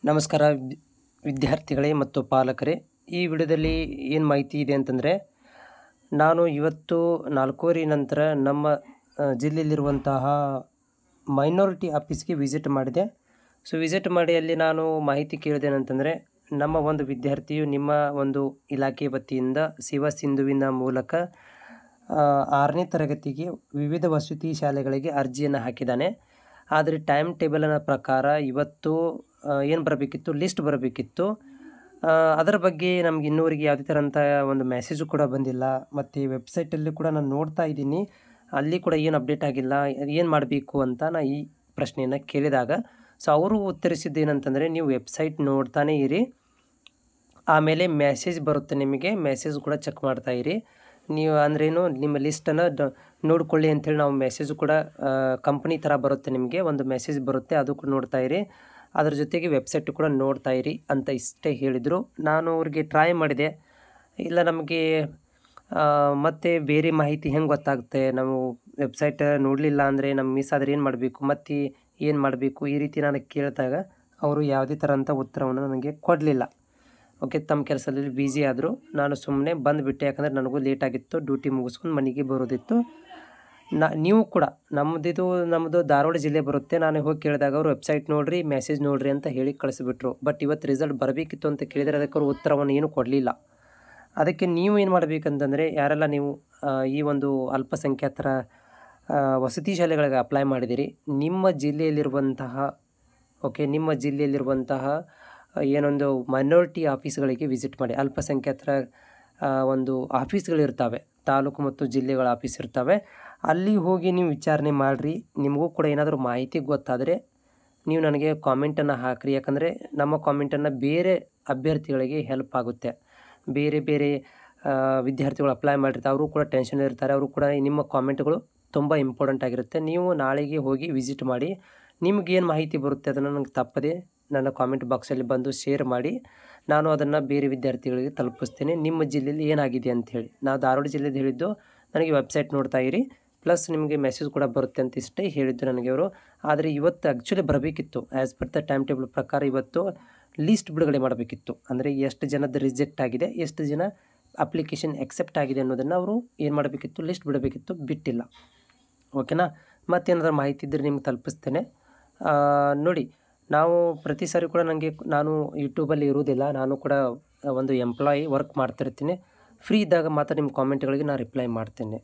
ನಮಸ್ಕಾರ ವಿದ್ಯಾರ್ಥಿಗಳೇ ಮತ್ತು ಪಾಲಕರೇ. ಈ ವಿಡಿಯೋದಲ್ಲಿ ಏನು ಮಾಹಿತಿ ಇದೆ ಅಂತಂದರೆ, ನಾನು ಇವತ್ತು 4:30 ನಂತರ ನಮ್ಮ ಜಿಲ್ಲೆಯಲ್ಲಿರುವಂತಹ ಮೈನಾರಿಟಿ ಆಫೀಸ್ಗೆ ವಿಸಿಟ್ ಮಾಡಿದೆ. ವಿಸಿಟ್ ಮಾಡಿ ಅಲ್ಲಿ ನಾನು ಮಾಹಿತಿ ಕೇಳಿದೇನಂತಂದರೆ, ನಮ್ಮ ಒಂದು ವಿದ್ಯಾರ್ಥಿಯು ನಿಮ್ಮ ಒಂದು ಇಲಾಖೆ ವತಿಯಿಂದ ಸೇವಾ ಸಿಂಧುವಿನ ಮೂಲಕ 6ನೇ ತರಗತಿಗೆ ವಿವಿಧ ವಸತಿ ಶಾಲೆಗಳಿಗೆ ಅರ್ಜಿಯನ್ನು ಹಾಕಿದ್ದಾನೆ. ಆದರೆ ಟೈಮ್ ಟೇಬಲಿನ ಪ್ರಕಾರ ಇವತ್ತು ಏನು ಬರಬೇಕಿತ್ತು, ಲಿಸ್ಟ್ ಬರಬೇಕಿತ್ತು. ಅದರ ಬಗ್ಗೆ ನಮ್ಗೆ ಇನ್ನೂವರೆಗೆ ಯಾವುದೇ ಥರಂಥ ಒಂದು ಮೆಸೇಜು ಕೂಡ ಬಂದಿಲ್ಲ. ಮತ್ತು ವೆಬ್ಸೈಟಲ್ಲಿ ಕೂಡ ನಾನು ನೋಡ್ತಾ ಇದ್ದೀನಿ, ಅಲ್ಲಿ ಕೂಡ ಏನು ಅಪ್ಡೇಟ್ ಆಗಿಲ್ಲ. ಏನು ಮಾಡಬೇಕು ಅಂತ ನಾನು ಈ ಪ್ರಶ್ನೆಯನ್ನು ಕೇಳಿದಾಗ ಅವರು ಉತ್ತರಿಸಿದ್ದು ಏನಂತಂದರೆ, ನೀವು ವೆಬ್ಸೈಟ್ ನೋಡ್ತಾನೇ ಇರಿ, ಆಮೇಲೆ ಮೆಸೇಜ್ ಬರುತ್ತೆ ನಿಮಗೆ, ಮೆಸೇಜ್ ಕೂಡ ಚೆಕ್ ಮಾಡ್ತಾ ಇರಿ. ನೀವು ಅಂದ್ರೇನು, ನಿಮ್ಮ ಲಿಸ್ಟನ್ನು ನೋಡ್ಕೊಳ್ಳಿ ಅಂಥೇಳಿ ನಾವು ಮೆಸೇಜು ಕೂಡ ಕಂಪ್ನಿ ಥರ ಬರುತ್ತೆ, ನಿಮಗೆ ಒಂದು ಮೆಸೇಜ್ ಬರುತ್ತೆ, ಅದು ಕೂಡ ನೋಡ್ತಾ ಇರಿ. ಅದ್ರ ಜೊತೆಗೆ ವೆಬ್ಸೈಟ್ ಕೂಡ ನೋಡ್ತಾ ಇರಿ ಅಂತ ಇಷ್ಟೇ ಹೇಳಿದರು. ನಾನು ಅವ್ರಿಗೆ ಟ್ರೈ ಮಾಡಿದೆ, ಇಲ್ಲ ನಮಗೆ ಮತ್ತು ಬೇರೆ ಮಾಹಿತಿ ಹೆಂಗೆ ಗೊತ್ತಾಗುತ್ತೆ, ನಾವು ವೆಬ್ಸೈಟ್ ನೋಡಲಿಲ್ಲ ಅಂದರೆ ನಮ್ಗೆ ಮಿಸ್ ಆದರೆ ಏನು ಮಾಡಬೇಕು, ಮತ್ತು ಏನು ಮಾಡಬೇಕು, ಈ ರೀತಿ ನಾನು ಕೇಳಿದಾಗ ಅವರು ಯಾವುದೇ ಥರಂಥ ಉತ್ತರವನ್ನು ನನಗೆ ಕೊಡಲಿಲ್ಲ. ಓಕೆ, ತಮ್ಮ ಕೆಲಸದಲ್ಲಿ ಬ್ಯುಸಿ ಆದರು. ನಾನು ಸುಮ್ಮನೆ ಬಂದುಬಿಟ್ಟೆ, ಯಾಕಂದರೆ ನನಗೂ ಲೇಟಾಗಿತ್ತು, ಡ್ಯೂಟಿ ಮುಗಿಸ್ಕೊಂಡು ಮನೆಗೆ ಬರೋದಿತ್ತು. ನೀವು ಕೂಡ ನಮ್ಮದು ಧಾರವಾಡ ಜಿಲ್ಲೆ ಬರುತ್ತೆ. ನಾನು ಹೋಗಿ ಕೇಳಿದಾಗ ಅವರು ವೆಬ್ಸೈಟ್ ನೋಡಿರಿ, ಮೆಸೇಜ್ ನೋಡಿರಿ ಅಂತ ಹೇಳಿ ಕಳಿಸಿಬಿಟ್ರು. ಬಟ್ ಇವತ್ತು ರಿಸಲ್ಟ್ ಬರಬೇಕಿತ್ತು ಅಂತ ಕೇಳಿದರೆ ಅದಕ್ಕೆ ಅವರು ಉತ್ತರವನ್ನು ಏನೂ ಕೊಡಲಿಲ್ಲ. ಅದಕ್ಕೆ ನೀವು ಏನು ಮಾಡಬೇಕಂತಂದರೆ, ಯಾರೆಲ್ಲ ನೀವು ಈ ಒಂದು ಅಲ್ಪಸಂಖ್ಯಾತರ ವಸತಿ ಶಾಲೆಗಳಿಗೆ ಅಪ್ಲೈ ಮಾಡಿದಿರಿ, ನಿಮ್ಮ ಜಿಲ್ಲೆಯಲ್ಲಿರುವಂತಹ ಏನೊಂದು ಮೈನಾರಿಟಿ ಆಫೀಸ್ಗಳಿಗೆ ವಿಸಿಟ್ ಮಾಡಿ. ಅಲ್ಪಸಂಖ್ಯಾತರ ಒಂದು ಆಫೀಸ್ಗಳಿರ್ತವೆ, ತಾಲೂಕು ಮತ್ತು ಜಿಲ್ಲೆಗಳ ಆಫೀಸ್ ಇರ್ತವೆ, ಅಲ್ಲಿ ಹೋಗಿ ನೀವು ವಿಚಾರಣೆ ಮಾಡಿರಿ. ನಿಮಗೂ ಕೂಡ ಏನಾದರೂ ಮಾಹಿತಿ ಗೊತ್ತಾದರೆ ನೀವು ನನಗೆ ಕಾಮೆಂಟನ್ನು ಹಾಕಿರಿ, ಯಾಕಂದರೆ ನಮ್ಮ ಕಾಮೆಂಟನ್ನು ಬೇರೆ ಅಭ್ಯರ್ಥಿಗಳಿಗೆ ಹೆಲ್ಪ್ ಆಗುತ್ತೆ. ಬೇರೆ ವಿದ್ಯಾರ್ಥಿಗಳು ಅಪ್ಲೈ ಮಾಡಿರ್ತಾರೆ, ಅವರು ಕೂಡ ಟೆನ್ಷನ್ ಇರ್ತಾರೆ, ಅವರು ಕೂಡ ನಿಮ್ಮ ಕಾಮೆಂಟ್ಗಳು ತುಂಬ ಇಂಪಾರ್ಟೆಂಟ್ ಆಗಿರುತ್ತೆ. ನೀವು ನಾಳೆಗೆ ಹೋಗಿ ವಿಸಿಟ್ ಮಾಡಿ, ನಿಮಗೇನು ಮಾಹಿತಿ ಬರುತ್ತೆ ಅದನ್ನು ನನಗೆ ತಪ್ಪದೆ ನನ್ನ ಕಾಮೆಂಟ್ ಬಾಕ್ಸಲ್ಲಿ ಬಂದು ಶೇರ್ ಮಾಡಿ. ನಾನು ಅದನ್ನು ಬೇರೆ ವಿದ್ಯಾರ್ಥಿಗಳಿಗೆ ತಲುಪಿಸ್ತೇನೆ, ನಿಮ್ಮ ಜಿಲ್ಲೆಯಲ್ಲಿ ಏನಾಗಿದೆ ಅಂಥೇಳಿ. ನಾವು ಧಾರವಾಡ ಜಿಲ್ಲೆದು ಹೇಳಿದ್ದು, ನನಗೆ ವೆಬ್ಸೈಟ್ ನೋಡ್ತಾ ಇರಿ, ಪ್ಲಸ್ ನಿಮಗೆ ಮೆಸೇಜ್ ಕೂಡ ಬರುತ್ತೆ ಅಂತ ಇಷ್ಟೇ ಹೇಳಿದ್ದು ನನಗೆ ಅವರು. ಆದರೆ ಇವತ್ತು ಆ್ಯಕ್ಚುಲಿ ಬರಬೇಕಿತ್ತು, as per the time table ಪ್ರಕಾರ ಇವತ್ತು ಲೀಸ್ಟ್ ಬಿಡುಗಡೆ ಮಾಡಬೇಕಿತ್ತು. ಅಂದರೆ ಎಷ್ಟು ಜನದ ರಿಜೆಕ್ಟ್ ಆಗಿದೆ, ಎಷ್ಟು ಜನ ಅಪ್ಲಿಕೇಶನ್ ಎಕ್ಸೆಪ್ಟ್ ಆಗಿದೆ ಅನ್ನೋದನ್ನು ಅವರು ಏನು ಮಾಡಬೇಕಿತ್ತು, ಲಿಸ್ಟ್ ಬಿಡಬೇಕಿತ್ತು, ಬಿಟ್ಟಿಲ್ಲ. ಓಕೆನಾ? ಮತ್ತೇನಾದರೂ ಮಾಹಿತಿ ಇದ್ದರೆ ನಿಮ್ಗೆ ತಲುಪಿಸ್ತೇನೆ. ನೋಡಿ, ನಾವು ಪ್ರತಿ ಸಾರಿ ಕೂಡ ನಾನು ಯೂಟ್ಯೂಬಲ್ಲಿ ಇರುವುದಿಲ್ಲ, ನಾನು ಕೂಡ ಒಂದು ಎಂಪ್ಲಾಯಿ ವರ್ಕ್ ಮಾಡ್ತಿರ್ತೀನಿ. ಫ್ರೀ ಇದ್ದಾಗ ಮಾತ್ರ ನಿಮ್ಮ ಕಾಮೆಂಟ್ಗಳಿಗೆ ನಾನು ರಿಪ್ಲೈ ಮಾಡ್ತೇನೆ.